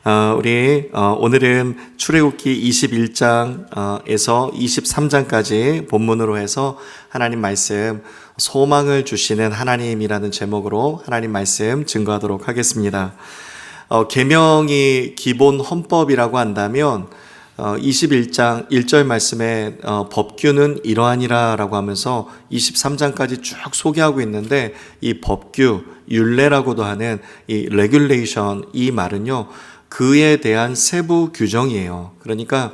오늘은 출애굽기 21장에서 23장까지 본문으로 해서 하나님 말씀 소망을 주시는 하나님이라는 제목으로 하나님 말씀 증거하도록 하겠습니다. 계명이 기본 헌법이라고 한다면 21장 1절 말씀에 법규는 이러하니라 라고 하면서 23장까지 쭉 소개하고 있는데, 이 법규, 율례라고도 하는 이 레귤레이션, 이 말은요 그에 대한 세부 규정이에요. 그러니까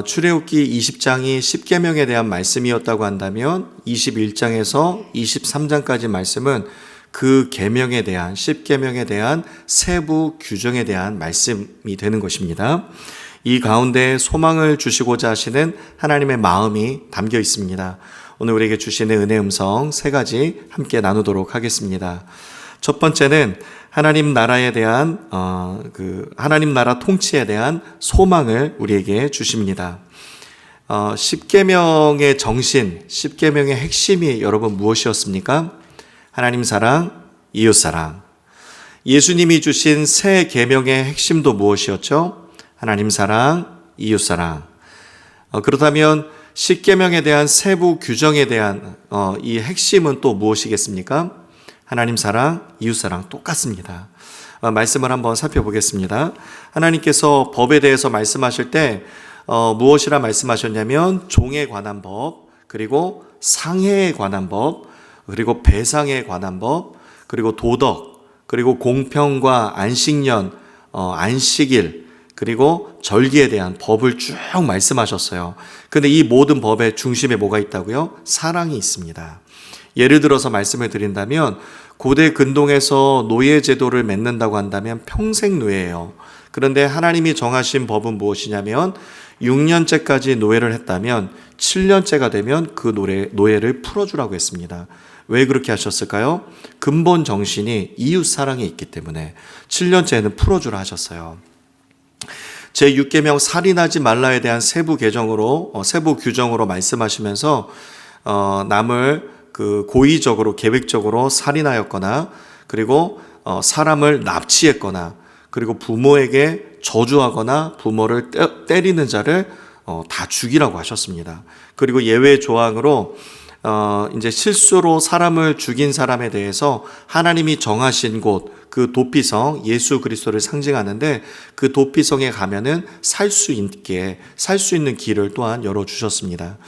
출애굽기 20장이 10계명에 대한 말씀이었다고 한다면 21장에서 23장까지 말씀은 그 계명에 대한, 10계명에 대한 세부 규정에 대한 말씀이 되는 것입니다. 이 가운데 소망을 주시고자 하시는 하나님의 마음이 담겨 있습니다. 오늘 우리에게 주시는 은혜 음성 세 가지 함께 나누도록 하겠습니다. 첫 번째는 하나님 나라에 대한 하나님 나라 통치에 대한 소망을 우리에게 주십니다. 10계명의 정신, 10계명의 핵심이 여러분 무엇이었습니까? 하나님 사랑, 이웃 사랑. 예수님이 주신 새 계명의 핵심도 무엇이었죠? 하나님 사랑, 이웃 사랑. 그렇다면 10계명에 대한 세부 규정에 대한 이 핵심은 또 무엇이겠습니까? 하나님 사랑, 이웃 사랑 똑같습니다. 말씀을 한번 살펴보겠습니다. 하나님께서 법에 대해서 말씀하실 때 무엇이라 말씀하셨냐면 종에 관한 법, 그리고 상해에 관한 법, 그리고 배상에 관한 법, 그리고 도덕, 그리고 공평과 안식년, 안식일, 그리고 절기에 대한 법을 쭉 말씀하셨어요. 근데 이 모든 법의 중심에 뭐가 있다고요? 사랑이 있습니다. 예를 들어서 말씀을 드린다면, 고대 근동에서 노예 제도를 맺는다고 한다면 평생 노예예요. 그런데 하나님이 정하신 법은 무엇이냐면 6년째까지 노예를 했다면 7년째가 되면 그 노예를 풀어주라고 했습니다. 왜 그렇게 하셨을까요? 근본 정신이 이웃 사랑에 있기 때문에 7년째는 풀어주라 하셨어요. 제6계명 살인하지 말라에 대한 세부 규정으로 말씀하시면서 남을 고의적으로 계획적으로 살인하였거나, 그리고 사람을 납치했거나, 그리고 부모에게 저주하거나 부모를 때리는 자를 다 죽이라고 하셨습니다. 그리고 예외 조항으로 이제 실수로 사람을 죽인 사람에 대해서 하나님이 정하신 곳, 그 도피성, 예수 그리스도를 상징하는데 그 도피성에 가면은 살 수 있는 길을 또한 열어주셨습니다.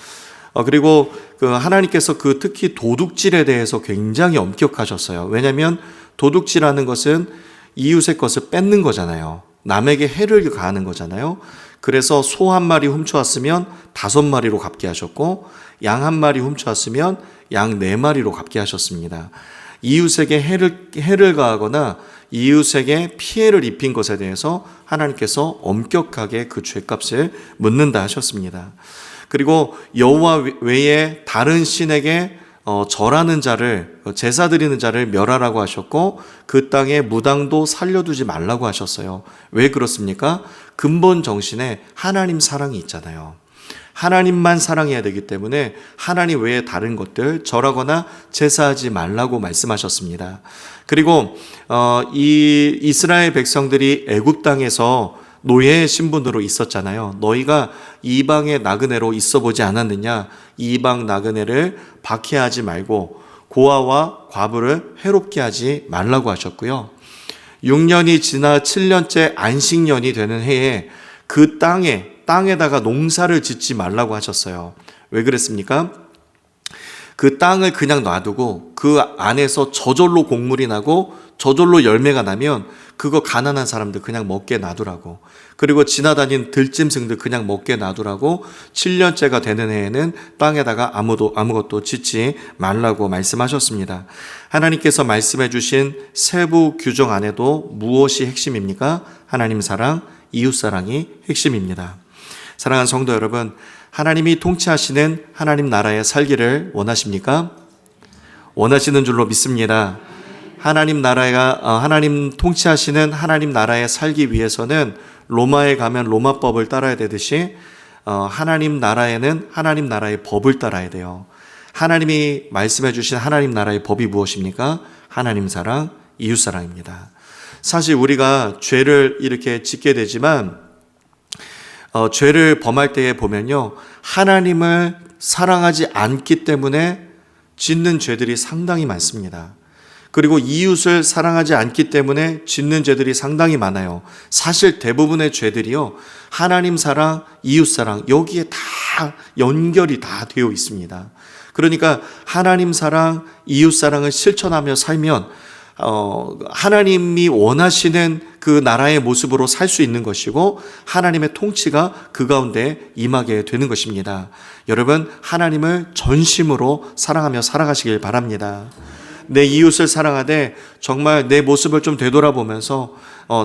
그리고 하나님께서 특히 도둑질에 대해서 굉장히 엄격하셨어요. 왜냐하면 도둑질하는 것은 이웃의 것을 뺏는 거잖아요. 남에게 해를 가하는 거잖아요. 그래서 소 한 마리 훔쳐왔으면 5마리로 갚게 하셨고, 양 한 마리 훔쳐왔으면 양 4마리로 갚게 하셨습니다. 이웃에게 해를 가하거나 이웃에게 피해를 입힌 것에 대해서 하나님께서 엄격하게 그 죄값을 묻는다 하셨습니다. 그리고 여호와 외에 다른 신에게 절하는 자를, 제사 드리는 자를 멸하라고 하셨고, 그 땅에 무당도 살려두지 말라고 하셨어요. 왜 그렇습니까? 근본 정신에 하나님 사랑이 있잖아요. 하나님만 사랑해야 되기 때문에 하나님 외에 다른 것들 절하거나 제사하지 말라고 말씀하셨습니다. 그리고 이 이스라엘 백성들이 애굽 땅에서 노예 신분으로 있었잖아요. 너희가 이방의 나그네로 있어 보지 않았느냐? 이방 나그네를 박해하지 말고 고아와 과부를 해롭게 하지 말라고 하셨고요. 6년이 지나 7년째 안식년이 되는 해에 그 땅에다가 농사를 짓지 말라고 하셨어요. 왜 그랬습니까? 그 땅을 그냥 놔두고 그 안에서 저절로 곡물이 나고 저절로 열매가 나면 그거 가난한 사람들 그냥 먹게 놔두라고, 그리고 지나다닌 들짐승들 그냥 먹게 놔두라고 7년째가 되는 해에는 땅에다가 아무것도 짓지 말라고 말씀하셨습니다. 하나님께서 말씀해 주신 세부 규정 안에도 무엇이 핵심입니까? 하나님 사랑, 이웃 사랑이 핵심입니다. 사랑하는 성도 여러분, 하나님이 통치하시는 하나님 나라에 살기를 원하십니까? 원하시는 줄로 믿습니다. 하나님 통치하시는 하나님 나라에 살기 위해서는 로마에 가면 로마법을 따라야 되듯이 하나님 나라에는 하나님 나라의 법을 따라야 돼요. 하나님이 말씀해 주신 하나님 나라의 법이 무엇입니까? 하나님 사랑, 이웃 사랑입니다. 사실 우리가 죄를 이렇게 짓게 되지만 죄를 범할 때에 보면요, 하나님을 사랑하지 않기 때문에 짓는 죄들이 상당히 많습니다. 그리고 이웃을 사랑하지 않기 때문에 짓는 죄들이 상당히 많아요. 사실 대부분의 죄들이요, 하나님 사랑, 이웃 사랑, 여기에 다 연결이 다 되어 있습니다. 그러니까 하나님 사랑, 이웃 사랑을 실천하며 살면 하나님이 원하시는 그 나라의 모습으로 살 수 있는 것이고, 하나님의 통치가 그 가운데 임하게 되는 것입니다. 여러분, 하나님을 전심으로 사랑하며 살아가시길 바랍니다. 내 이웃을 사랑하되 정말 내 모습을 좀 되돌아보면서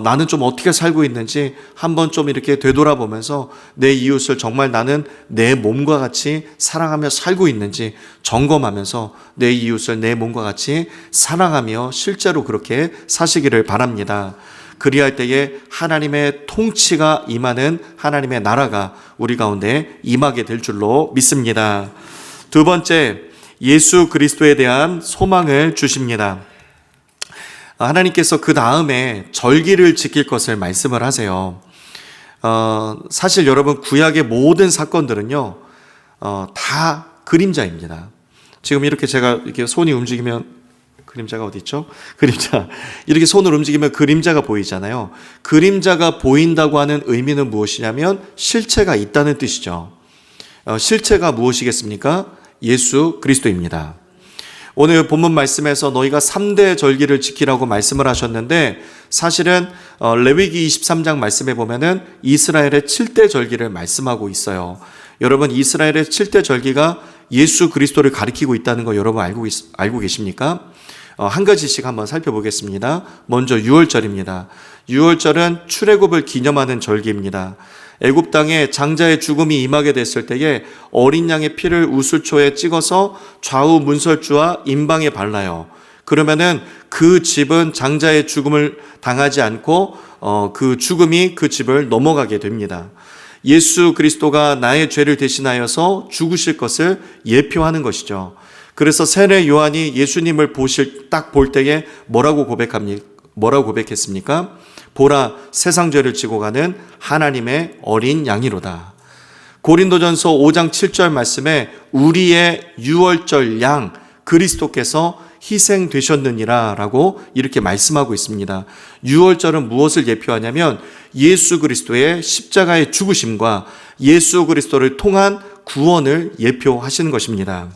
나는 좀 어떻게 살고 있는지 한번 좀 이렇게 되돌아보면서 내 이웃을 정말 나는 내 몸과 같이 사랑하며 살고 있는지 점검하면서 내 이웃을 내 몸과 같이 사랑하며 실제로 그렇게 사시기를 바랍니다. 그리할 때에 하나님의 통치가 임하는 하나님의 나라가 우리 가운데 임하게 될 줄로 믿습니다. 두 번째, 예수 그리스도에 대한 소망을 주십니다. 하나님께서 그 다음에 절기를 지킬 것을 말씀을 하세요. 사실 여러분, 구약의 모든 사건들은요, 다 그림자입니다. 지금 이렇게 제가 이렇게 손이 움직이면, 그림자가 어디 있죠? 그림자. 이렇게 손을 움직이면 그림자가 보이잖아요. 그림자가 보인다고 하는 의미는 무엇이냐면 실체가 있다는 뜻이죠. 실체가 무엇이겠습니까? 예수 그리스도입니다. 오늘 본문 말씀에서 너희가 3대 절기를 지키라고 말씀을 하셨는데, 사실은 레위기 23장 말씀에 보면은 이스라엘의 7대 절기를 말씀하고 있어요. 여러분, 이스라엘의 7대 절기가 예수 그리스도를 가리키고 있다는 거 여러분 알고 계십니까? 한 가지씩 한번 살펴보겠습니다. 먼저 유월절입니다. 유월절은 출애굽을 기념하는 절기입니다. 애굽 땅에 장자의 죽음이 임하게 됐을 때에 어린 양의 피를 우슬초에 찍어서 좌우 문설주와 임방에 발라요. 그러면은 그 집은 장자의 죽음을 당하지 않고 그 죽음이 그 집을 넘어가게 됩니다. 예수 그리스도가 나의 죄를 대신하여서 죽으실 것을 예표하는 것이죠. 그래서 세례 요한이 예수님을 딱 볼 때에 뭐라고 고백했습니까? 보라, 세상 죄를 지고 가는 하나님의 어린 양이로다. 고린도전서 5장 7절 말씀에 우리의 유월절 양 그리스도께서 희생되셨느니라 라고 이렇게 말씀하고 있습니다. 유월절은 무엇을 예표하냐면 예수 그리스도의 십자가의 죽으심과 예수 그리스도를 통한 구원을 예표하시는 것입니다.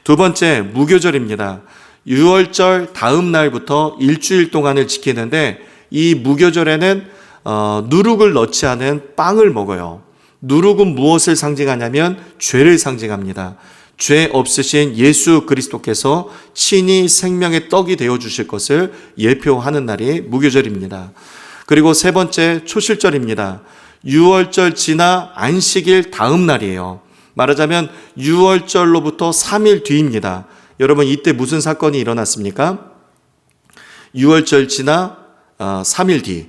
두 번째, 무교절입니다. 유월절 다음 날부터 일주일 동안을 지키는데, 이 무교절에는 누룩을 넣지 않은 빵을 먹어요. 누룩은 무엇을 상징하냐면 죄를 상징합니다. 죄 없으신 예수 그리스도께서 친히 생명의 떡이 되어주실 것을 예표하는 날이 무교절입니다. 그리고 세 번째, 초실절입니다. 유월절 지나 안식일 다음 날이에요. 말하자면 유월절로부터 3일 뒤입니다. 여러분, 이때 무슨 사건이 일어났습니까? 유월절 지나 3일 뒤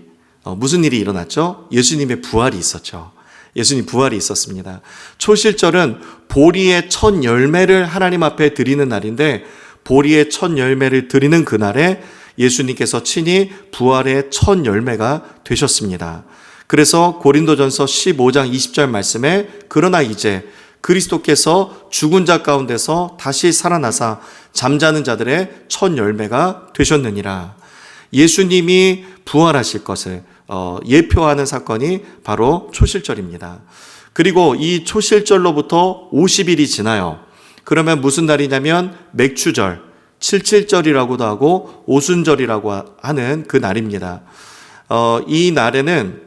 무슨 일이 일어났죠? 예수님의 부활이 있었죠. 예수님 부활이 있었습니다. 초실절은 보리의 첫 열매를 하나님 앞에 드리는 날인데, 보리의 첫 열매를 드리는 그날에 예수님께서 친히 부활의 첫 열매가 되셨습니다. 그래서 고린도전서 15장 20절 말씀에 그러나 이제 그리스도께서 죽은 자 가운데서 다시 살아나사 잠자는 자들의 첫 열매가 되셨느니라. 예수님이 부활하실 것을 예표하는 사건이 바로 초실절입니다. 그리고 이 초실절로부터 50일이 지나요. 그러면 무슨 날이냐면 맥추절, 칠칠절이라고도 하고 오순절이라고 하는 그 날입니다. 이 날에는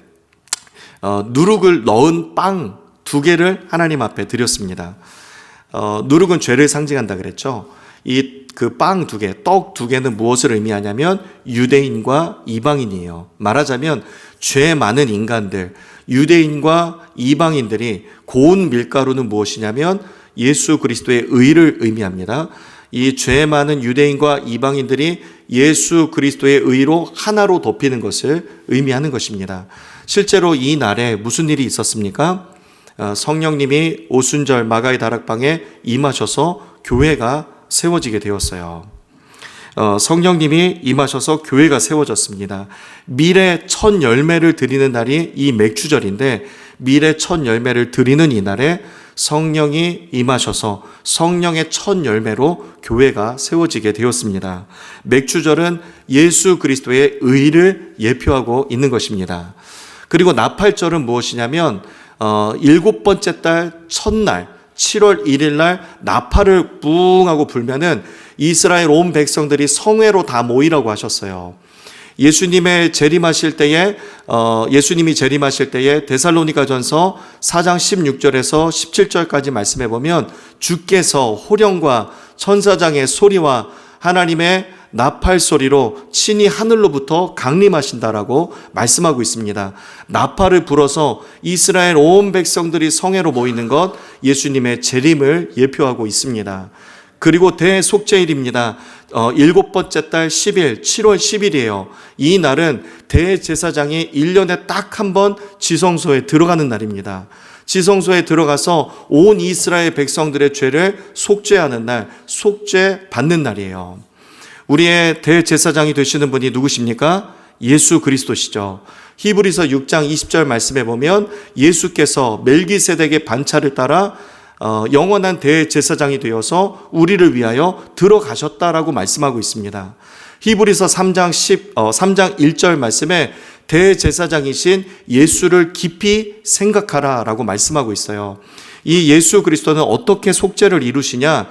누룩을 넣은 빵 2개를 하나님 앞에 드렸습니다. 누룩은 죄를 상징한다 그랬죠. 그 빵 2개, 떡 2개는 무엇을 의미하냐면 유대인과 이방인이에요. 말하자면 죄 많은 인간들, 유대인과 이방인들이 고운 밀가루는 무엇이냐면 예수 그리스도의 의를 의미합니다. 이 죄 많은 유대인과 이방인들이 예수 그리스도의 의로 하나로 덮이는 것을 의미하는 것입니다. 실제로 이 날에 무슨 일이 있었습니까? 성령님이 오순절 마가의 다락방에 임하셔서 교회가 세워지게 되었어요. 성령님이 임하셔서 교회가 세워졌습니다. 밀의 첫 열매를 드리는 날이 이 맥주절인데, 밀의 첫 열매를 드리는 이날에 성령이 임하셔서 성령의 첫 열매로 교회가 세워지게 되었습니다. 맥주절은 예수 그리스도의 의를 예표하고 있는 것입니다. 그리고 나팔절은 무엇이냐면 일곱 번째 달 첫날 7월 1일 날 나팔을 뿡 하고 불면은 이스라엘 온 백성들이 성회로 다 모이라고 하셨어요. 예수님이 재림하실 때에 데살로니가전서 4장 16절에서 17절까지 말씀해 보면 주께서 호령과 천사장의 소리와 하나님의 나팔 소리로 친히 하늘로부터 강림하신다라고 말씀하고 있습니다. 나팔을 불어서 이스라엘 온 백성들이 성회로 모이는 것, 예수님의 재림을 예표하고 있습니다. 그리고 대속죄일입니다. 일곱 번째 달 10일, 7월 10일이에요. 이 날은 대제사장이 1년에 딱 한 번 지성소에 들어가는 날입니다. 지성소에 들어가서 온 이스라엘 백성들의 죄를 속죄하는 날, 속죄 받는 날이에요. 우리의 대제사장이 되시는 분이 누구십니까? 예수 그리스도시죠. 히브리서 6장 20절 말씀해 보면 예수께서 멜기세덱의 반차를 따라 영원한 대제사장이 되어서 우리를 위하여 들어가셨다라고 말씀하고 있습니다. 히브리서 3장 1절 말씀에 대제사장이신 예수를 깊이 생각하라라고 말씀하고 있어요. 이 예수 그리스도는 어떻게 속죄를 이루시냐?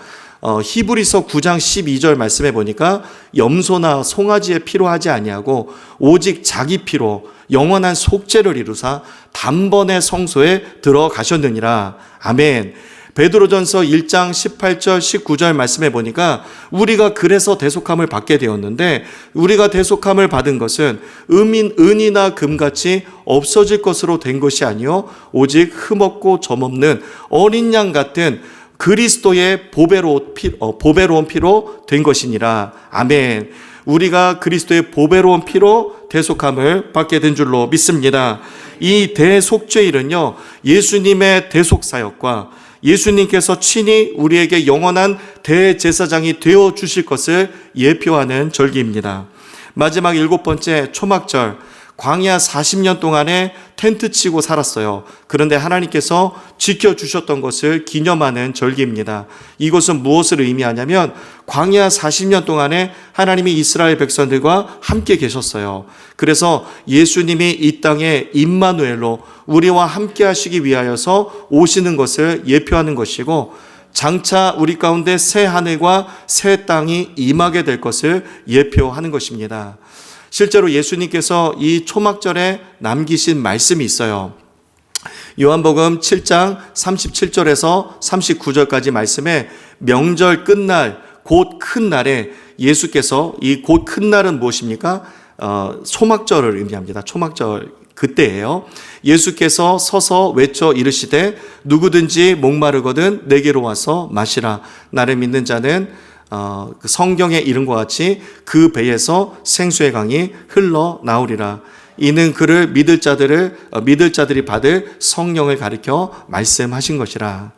히브리서 9장 12절 말씀해 보니까 염소나 송아지의 피로 하지 아니하고 오직 자기 피로 영원한 속죄를 이루사 단번에 성소에 들어가셨느니라. 아멘. 베드로전서 1장 18절 19절 말씀해 보니까 우리가 그래서 대속함을 받게 되었는데, 우리가 대속함을 받은 것은 은이나 금같이 없어질 것으로 된 것이 아니요 오직 흠없고 점없는 어린 양 같은 그리스도의 보배로운 피로 된 것이니라. 아멘. 우리가 그리스도의 보배로운 피로 대속함을 받게 된 줄로 믿습니다. 이 대속죄일은요, 예수님의 대속사역과 예수님께서 친히 우리에게 영원한 대제사장이 되어 주실 것을 예표하는 절기입니다. 마지막 일곱 번째 초막절, 광야 40년 동안에 텐트 치고 살았어요. 그런데 하나님께서 지켜주셨던 것을 기념하는 절기입니다. 이것은 무엇을 의미하냐면 광야 40년 동안에 하나님이 이스라엘 백성들과 함께 계셨어요. 그래서 예수님이 이 땅에 임마누엘로 우리와 함께 하시기 위하여서 오시는 것을 예표하는 것이고, 장차 우리 가운데 새 하늘과 새 땅이 임하게 될 것을 예표하는 것입니다. 실제로 예수님께서 이 초막절에 남기신 말씀이 있어요. 요한복음 7장 37절에서 39절까지 말씀에 명절 끝날 곧 큰 날에 예수께서, 이 곧 큰 날은 무엇입니까? 초막절을 의미합니다. 초막절 그때예요. 예수께서 서서 외쳐 이르시되 누구든지 목마르거든 내게로 와서 마시라. 나를 믿는 자는 그 성경에 이른과 같이 그 배에서 생수의 강이 흘러나오리라. 이는 그를 믿을 자들이 받을 성령을 가리켜 말씀하신 것이라.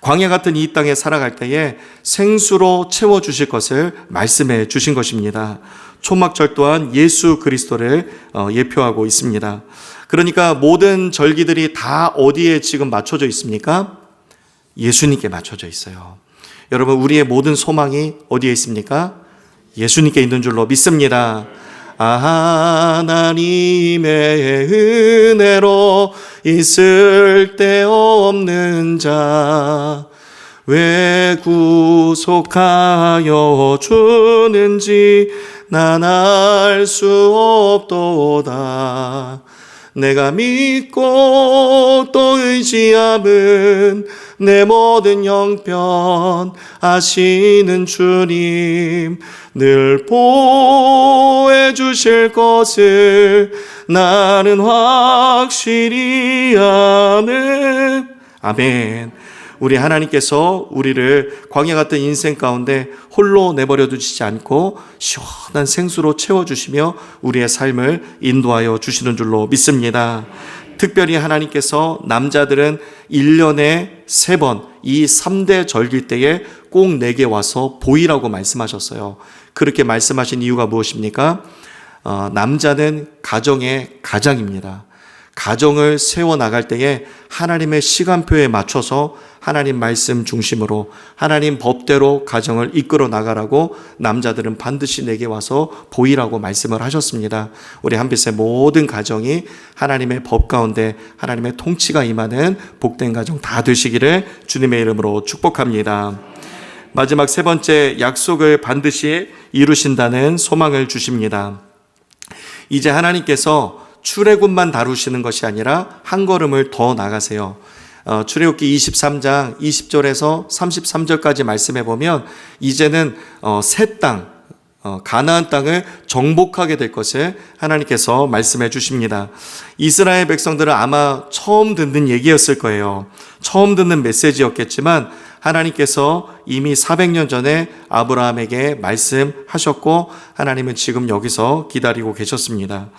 광야 같은 이 땅에 살아갈 때에 생수로 채워주실 것을 말씀해 주신 것입니다. 초막절 또한 예수 그리스도를 예표하고 있습니다. 그러니까 모든 절기들이 다 어디에 지금 맞춰져 있습니까? 예수님께 맞춰져 있어요. 여러분, 우리의 모든 소망이 어디에 있습니까? 예수님께 있는 줄로 믿습니다. 하나님의 은혜로 있을 데 없는 자 왜 구속하여 주는지 난 알 수 없도다. 내가 믿고 또 의지함은 내 모든 형편 아시는 주님 늘 보호해 주실 것을 나는 확실히 아는. 아멘. 우리 하나님께서 우리를 광야 같은 인생 가운데 홀로 내버려 두시지 않고 시원한 생수로 채워주시며 우리의 삶을 인도하여 주시는 줄로 믿습니다. 특별히 하나님께서 남자들은 1년에 3번 이 3대 절기 때에 꼭 내게 와서 보이라고 말씀하셨어요. 그렇게 말씀하신 이유가 무엇입니까? 남자는 가정의 가장입니다. 가정을 세워나갈 때에 하나님의 시간표에 맞춰서 하나님 말씀 중심으로 하나님 법대로 가정을 이끌어 나가라고 남자들은 반드시 내게 와서 보이라고 말씀을 하셨습니다. 우리 한빛의 모든 가정이 하나님의 법 가운데 하나님의 통치가 임하는 복된 가정 다 되시기를 주님의 이름으로 축복합니다. 마지막 세 번째, 약속을 반드시 이루신다는 소망을 주십니다. 이제 하나님께서 출애굽만 다루시는 것이 아니라 한 걸음을 더 나가세요. 출애굽기 23장 20절에서 33절까지 말씀해 보면 이제는 새 땅, 가나안 땅을 정복하게 될 것을 하나님께서 말씀해 주십니다. 이스라엘 백성들은 아마 처음 듣는 얘기였을 거예요. 처음 듣는 메시지였겠지만 하나님께서 이미 400년 전에 아브라함에게 말씀하셨고 하나님은 지금 여기서 기다리고 계셨습니다.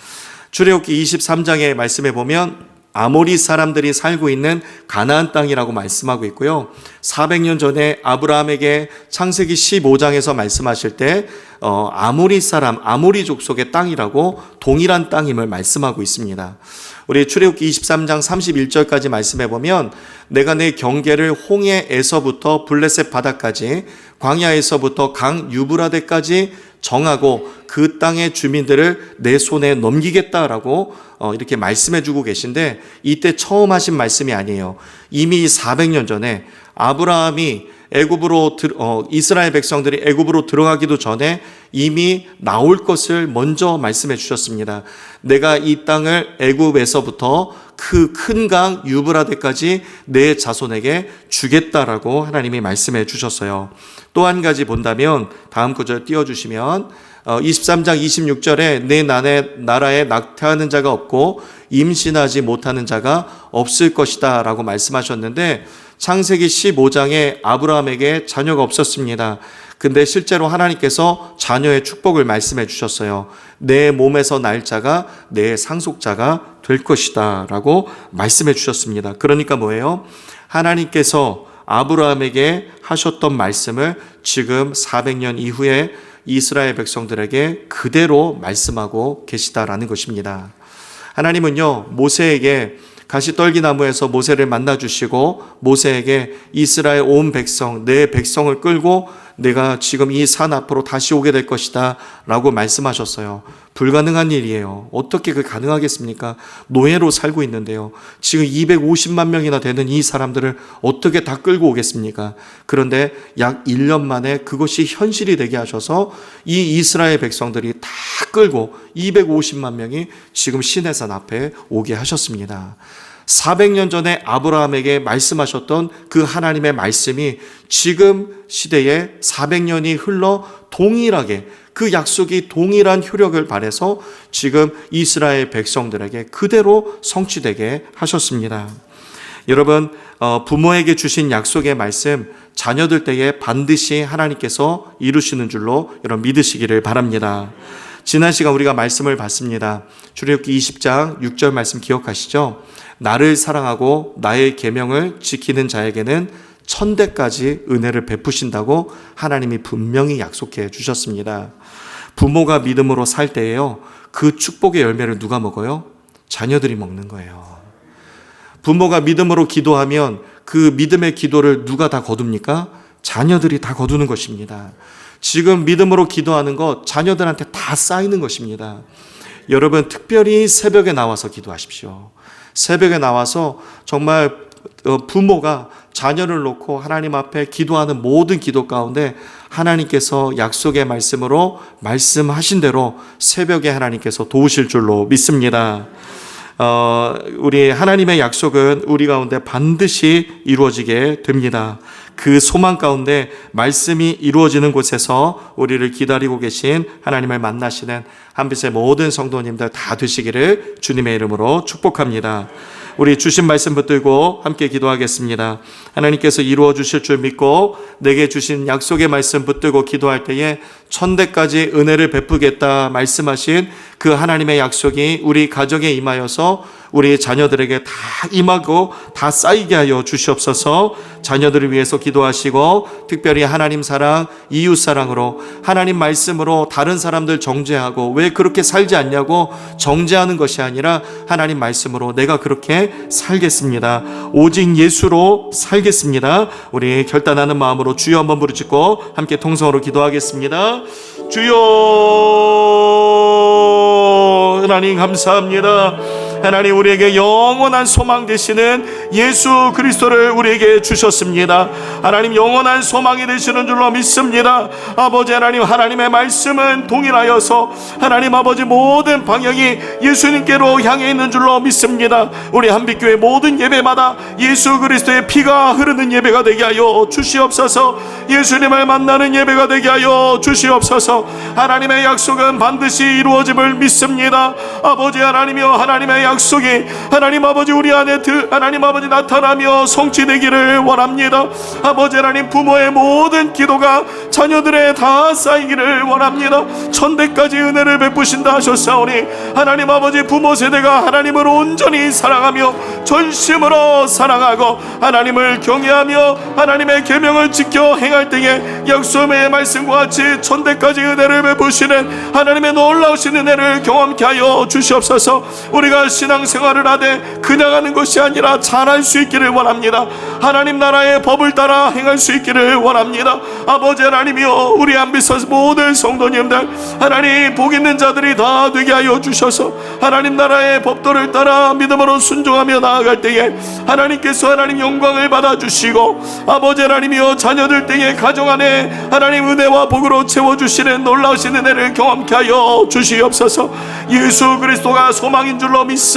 출애굽기 23장에 말씀해 보면 아모리 사람들이 살고 있는 가나안 땅이라고 말씀하고 있고요. 400년 전에 아브라함에게 창세기 15장에서 말씀하실 때 아모리 사람, 아모리 족속의 땅이라고 동일한 땅임을 말씀하고 있습니다. 우리 출애굽기 23장 31절까지 말씀해 보면 내가 내 경계를 홍해에서부터 블레셋 바다까지 광야에서부터 강 유브라데까지 정하고 그 땅의 주민들을 내 손에 넘기겠다라고 이렇게 말씀해 주고 계신데 이때 처음 하신 말씀이 아니에요. 이미 400년 전에 아브라함이 이스라엘 백성들이 애굽으로 들어가기도 전에 이미 나올 것을 먼저 말씀해 주셨습니다. 내가 이 땅을 애굽에서부터 그 큰 강 유브라데까지 내 자손에게 주겠다라고 하나님이 말씀해 주셨어요. 또 한 가지 본다면 다음 구절 띄워주시면 23장 26절에 내 나라에 낙태하는 자가 없고 임신하지 못하는 자가 없을 것이다 라고 말씀하셨는데 창세기 15장에 아브라함에게 자녀가 없었습니다. 근데 실제로 하나님께서 자녀의 축복을 말씀해 주셨어요. 내 몸에서 날 자가 내 상속자가 될 것이다 라고 말씀해 주셨습니다. 그러니까 뭐예요? 하나님께서 아브라함에게 하셨던 말씀을 지금 400년 이후에 이스라엘 백성들에게 그대로 말씀하고 계시다라는 것입니다. 하나님은요, 모세에게 가시떨기나무에서 모세를 만나주시고 모세에게 이스라엘 온 백성, 내 백성을 끌고 내가 지금 이 산 앞으로 다시 오게 될 것이다 라고 말씀하셨어요. 불가능한 일이에요. 어떻게 그게 가능하겠습니까? 노예로 살고 있는데요. 지금 250만 명이나 되는 이 사람들을 어떻게 다 끌고 오겠습니까? 그런데 약 1년 만에 그것이 현실이 되게 하셔서 이 이스라엘 백성들이 다 끌고 250만 명이 지금 시내산 앞에 오게 하셨습니다. 400년 전에 아브라함에게 말씀하셨던 그 하나님의 말씀이 지금 시대에 400년이 흘러 동일하게 그 약속이 동일한 효력을 발해서 지금 이스라엘 백성들에게 그대로 성취되게 하셨습니다. 여러분, 부모에게 주신 약속의 말씀 자녀들 때에 반드시 하나님께서 이루시는 줄로 여러분 믿으시기를 바랍니다. 지난 시간 우리가 말씀을 봤습니다. 출애굽기 20장 6절 말씀 기억하시죠? 나를 사랑하고 나의 계명을 지키는 자에게는 천대까지 은혜를 베푸신다고 하나님이 분명히 약속해 주셨습니다. 부모가 믿음으로 살 때에요, 그 축복의 열매를 누가 먹어요? 자녀들이 먹는 거예요. 부모가 믿음으로 기도하면 그 믿음의 기도를 누가 다 거둡니까? 자녀들이 다 거두는 것입니다. 지금 믿음으로 기도하는 것 자녀들한테 다 쌓이는 것입니다. 여러분, 특별히 새벽에 나와서 기도하십시오. 새벽에 나와서 정말 부모가 자녀를 놓고 하나님 앞에 기도하는 모든 기도 가운데 하나님께서 약속의 말씀으로 말씀하신 대로 새벽에 하나님께서 도우실 줄로 믿습니다. 우리 하나님의 약속은 우리 가운데 반드시 이루어지게 됩니다. 그 소망 가운데 말씀이 이루어지는 곳에서 우리를 기다리고 계신 하나님을 만나시는 한빛의 모든 성도님들 다 되시기를 주님의 이름으로 축복합니다. 우리 주신 말씀 붙들고 함께 기도하겠습니다. 하나님께서 이루어 주실 줄 믿고 내게 주신 약속의 말씀 붙들고 기도할 때에 천대까지 은혜를 베푸겠다 말씀하신 그 하나님의 약속이 우리 가정에 임하여서 우리 자녀들에게 다 임하고 다 쌓이게 하여 주시옵소서. 자녀들을 위해서 기도하시고 특별히 하나님 사랑, 이웃 사랑으로 하나님 말씀으로 다른 사람들 정죄하고 왜 그렇게 살지 않냐고 정죄하는 것이 아니라 하나님 말씀으로 내가 그렇게 살겠습니다. 오직 예수로 살겠습니다. 우리 결단하는 마음으로 주여 한번 부르짖고 함께 통성으로 기도하겠습니다. 주여 하나님 감사합니다. 하나님 우리에게 영원한 소망 되시는 예수 그리스도를 우리에게 주셨습니다. 하나님 영원한 소망이 되시는 줄로 믿습니다. 아버지 하나님, 하나님의 말씀은 동일하여서 하나님 아버지 모든 방향이 예수님께로 향해 있는 줄로 믿습니다. 우리 한빛교회 모든 예배마다 예수 그리스도의 피가 흐르는 예배가 되게 하여 주시옵소서. 예수님을 만나는 예배가 되게 하여 주시옵소서. 하나님의 약속은 반드시 이루어짐을 믿습니다. 아버지 하나님이여, 하나님의 약속이 하나님 아버지 우리 안에 하나님 아버지 나타나며 성취되기를 원합니다. 아버지 하나님, 부모의 모든 기도가 자녀들의 다 쌓이기를 원합니다. 천대까지 은혜를 베푸신다 하셨사오니 하나님 아버지 부모 세대가 하나님을 온전히 사랑하며 전심으로 사랑하고 하나님을 경외하며 하나님의 계명을 지켜 행할 때에 약속의 말씀과 같이 천대까지 은혜를 베푸시는 하나님의 놀라우신 은혜를 경험케 하여 주시옵소서. 우리가 신앙생활을 하되 그냥 하는 것이 아니라 잘할 수 있기를 원합니다. 하나님 나라의 법을 따라 행할 수 있기를 원합니다. 아버지 하나님이여, 우리 안비서 모든 성도님들 하나님 복 있는 자들이 다 되게 하여 주셔서 하나님 나라의 법도를 따라 믿음으로 순종하며 나아갈 때에 하나님께서 하나님 영광을 받아주시고 아버지 하나님이여, 자녀들 때에 가정 안에 하나님 은혜와 복으로 채워주시는 놀라우신 은혜를 경험케 하여 주시옵소서. 예수 그리스도가 소망인 줄로 믿습니다.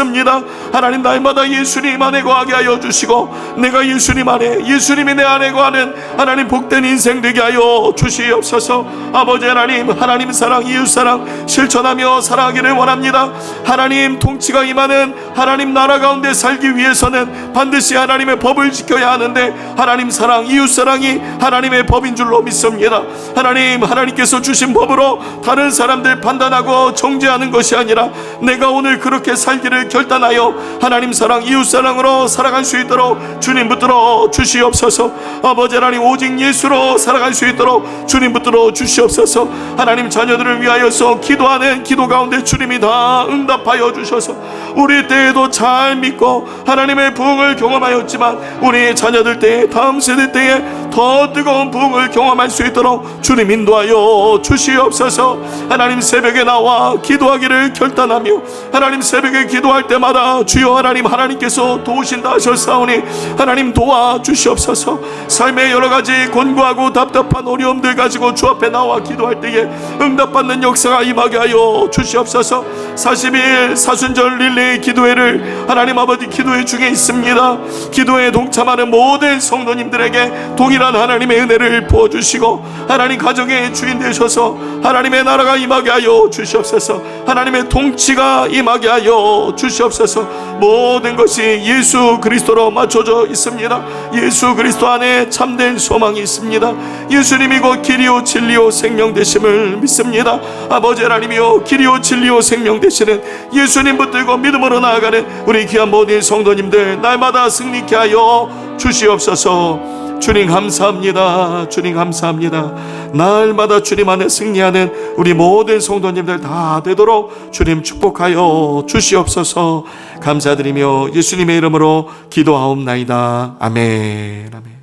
하나님 날마다 예수님 안에 거하게 하여 주시고 내가 예수님 안에, 예수님이 내 안에 거하는 하나님 복된 인생 되게 하여 주시옵소서. 아버지 하나님, 하나님 사랑, 이웃 사랑 실천하며 살아가기를 원합니다. 하나님 통치가 임하는 하나님 나라 가운데 살기 위해서는 반드시 하나님의 법을 지켜야 하는데 하나님 사랑, 이웃 사랑이 하나님의 법인 줄로 믿습니다. 하나님, 하나님께서 주신 법으로 다른 사람들 판단하고 정죄하는 것이 아니라 내가 오늘 그렇게 살기를 결단하여 하나님 사랑, 이웃 사랑으로 살아갈 수 있도록 주님 붙들어 주시옵소서. 아버지 하나님, 오직 예수로 살아갈 수 있도록 주님 붙들어 주시옵소서. 하나님 자녀들을 위하여서 기도하는 기도 가운데 주님이 다 응답하여 주셔서 우리 때에도 잘 믿고 하나님의 부흥을 경험하였지만 우리 자녀들 때에, 다음 세대 때에 더 뜨거운 부흥을 경험할 수 있도록 주님 인도하여 주시옵소서. 하나님 새벽에 나와 기도하기를 결단하며 하나님 새벽에 기도할 때마다 주여 하나님, 하나님께서 도우신다 하셨사오니 하나님 도와주시옵소서. 삶의 여러가지 곤고하고 답답한 어려움들 가지고 주 앞에 나와 기도할 때에 응답받는 역사가 임하게 하여 주시옵소서. 40일 사순절 릴레이 기도회를 하나님 아버지 기도회 중에 있습니다. 기도회에 동참하는 모든 성도님들에게 동일한 하나님의 은혜를 부어주시고 하나님 가정의 주인 되셔서 하나님의 나라가 임하게 하여 주시옵소서. 하나님의 통치가 임하게 하여 주시옵소서. 모든 것이 예수 그리스도로 맞춰져 있습니다. 예수 그리스도 안에 참된 소망이 있습니다. 예수님이 곧 길이요 진리요 생명 되심을 믿습니다. 아버지 하나님이요, 길이요 진리요 생명 되시는 예수님 붙들고 믿음으로 나아가는 우리 귀한 모든 성도님들 날마다 승리케 하여 주시옵소서. 주님 감사합니다. 주님 감사합니다. 날마다 주님 안에 승리하는 우리 모든 성도님들 다 되도록 주님 축복하여 주시옵소서. 감사드리며 예수님의 이름으로 기도하옵나이다. 아멘. 아멘.